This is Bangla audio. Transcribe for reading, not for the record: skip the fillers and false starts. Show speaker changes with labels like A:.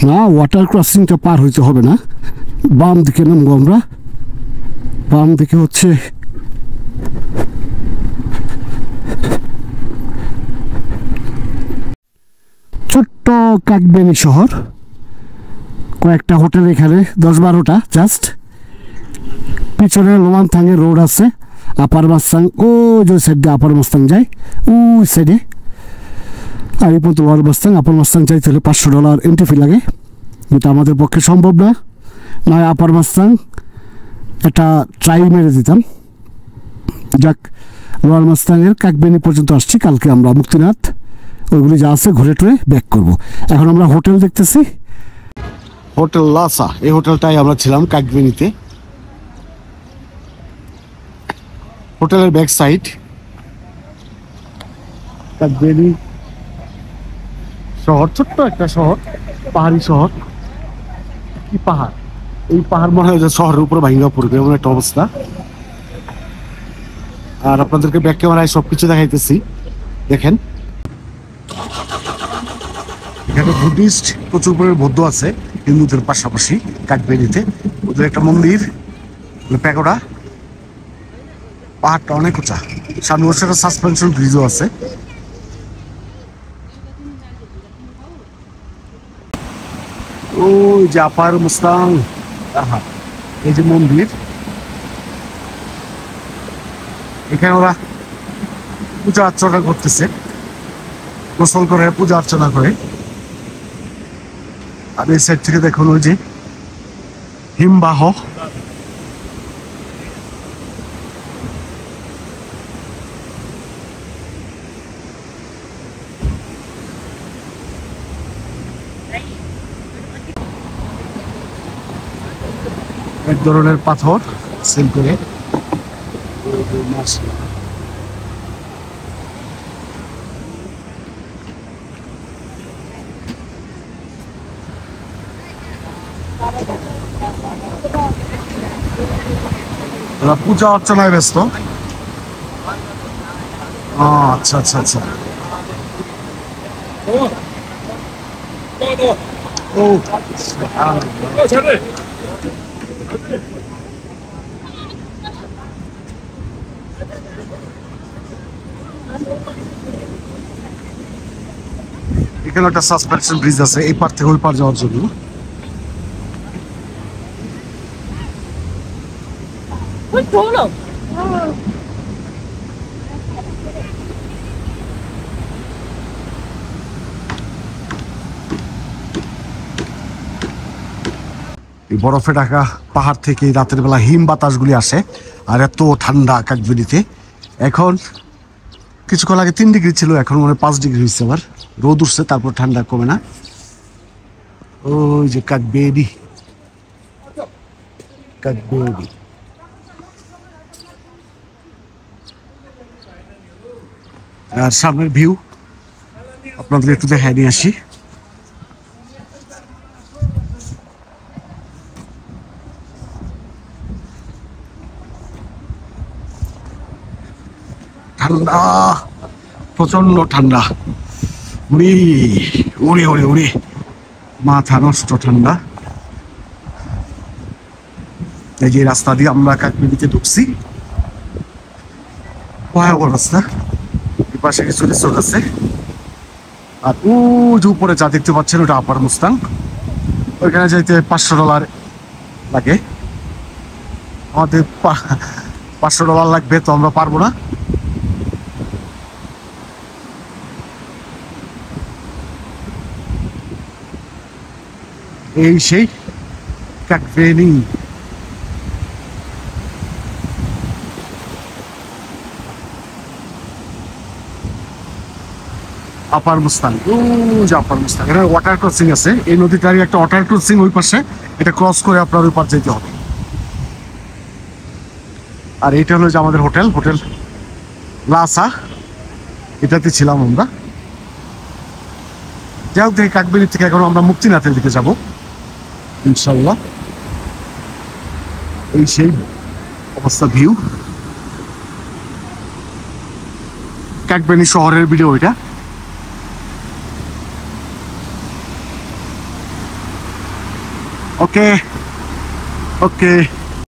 A: না, ওয়াটার ক্রসিংটা পার হইতে হবে না, বাম দিকে নামবো আমরা। বাম দিকে হচ্ছে ছোট্ট কাকবেনি শহর, কয়েকটা হোটেল এখানে 10-12টা জাস্ট। পিছনে লোমানথাঙের রোড আছে, আপার মাস্তাং ও যে সাইডে আপার মাস্তাং যায় ওই সাইডে। আর এই পর্যন্ত লোয়ার মাস্তাং, আপার মাস্তাং যাইতে হলে $500 এন্ট্রি ফি লাগে, যেটা আমাদের পক্ষে সম্ভব না। নয় আপার মাস্তাং একটা ট্রাই মেরে দিতাম। যাক, লোয়ার মাস্তাংয়ের কাকবেনি পর্যন্ত আসছি। কালকে আমরা মুক্তিনাথ ওইগুলি যা আছে ঘুরে টুরে ব্যাক করব। এখন আমরা হোটেল দেখতেছি, হোটেল লাসা। এই হোটেলটাই আমরা ছিলাম কাকবেনিতে। হোটেলের ব্যাক সাইড কাকবেনি শহর, ছোট্ট একটা শহর, পাহাড়ি শহর। কি পাহাড়, এই পাহাড় মনে হয় যে শহরের উপরে ভাঙ্গা পড়বে এমন একটা অবস্থা। আর আপনাদেরকে ব্যাক ক্যামেরায় সবকিছু দেখাইতেছি, দেখেন। এখানে বুদ্ধিস্ট প্রচুর পরিমাণে বৌদ্ধ আছে হিন্দুদের পাশাপাশি কাকবেনিতে। ওদের একটা মন্দির, প্যাগোডা। পাহাড়টা অনেক উঁচা, সামনে বছর একটা সাসপেনশন ব্রিজও আছে। ওই যে আপার মুস্তাং, এই যে মন্দির, এখানে ওরা পূজা অর্চনা করতেছে, গোসল করে পূজা অর্চনা করে। আর এই সাইড থেকে দেখুন ওই যে হিমবাহ, এক ধরনের পাথর সেল করে। ওরা পূজা অর্চনায় ব্যস্ত। আচ্ছা আচ্ছা আচ্ছা। ও এখানে একটা সাসপেনশন ব্রিজ আছে এই পার থেকে ওই পার যাওয়ার জন্য। এই বরফে ঢাকা পাহাড় থেকে রাতের বেলা হিম বাতাসগুলি আসে, আর এত ঠান্ডা কাকবেনিতে। এখন কিছুক্ষণ আগে 3 ডিগ্রি ছিল, এখন মনে 5 ডিগ্রি হয়েছে। আবার রোদ উঠছে, তারপর ঠান্ডা কমে না। ওই যে কাকবেনি, কাকবেনি। আর সামনের ভিউ আপনাদের একটু দেখাই নিয়ে আসি। ঠান্ডা, প্রচন্ড ঠান্ডা। উড়ি উড়ি উড়ি উড়ি, মাথা নষ্ট ঠান্ডা। এই যে রাস্তা দিয়ে আমরা কাকবেনিতে ঢুকছি, ভয়াবহ রাস্তা। এই পাশে কিছু রিসোর্ট আছে। আর ও যে উপরে যা দেখতে পাচ্ছেন ওটা আপার মুস্তাং। ওইখানে যাইতে $500 লাগে। আমাদের $500 লাগবে, তো আমরা পারবো না। এই সেই কাকবেনি। আপার মুস্তাং, আপার মুস্তাং। এটা ওয়াটার ক্রসিং আছে, এই নদীটারই একটা ওয়াটার ক্রসিং ওই পাশে। এটা ক্রস করে আপনার ওই পার যেতে হবে। আর এইটা হলো যে আমাদের হোটেল, হোটেল লাসা। এটাতে ছিলাম আমরা। যাই হোক, দেখি কাকবেনি থেকে এখন আমরা মুক্তিনাথের দিকে যাব ইনশাল্লাহ। এই সেই অবস্থা, ভিউ কাকবেনি শহরের ভিডিও এটা। ওকে ওকে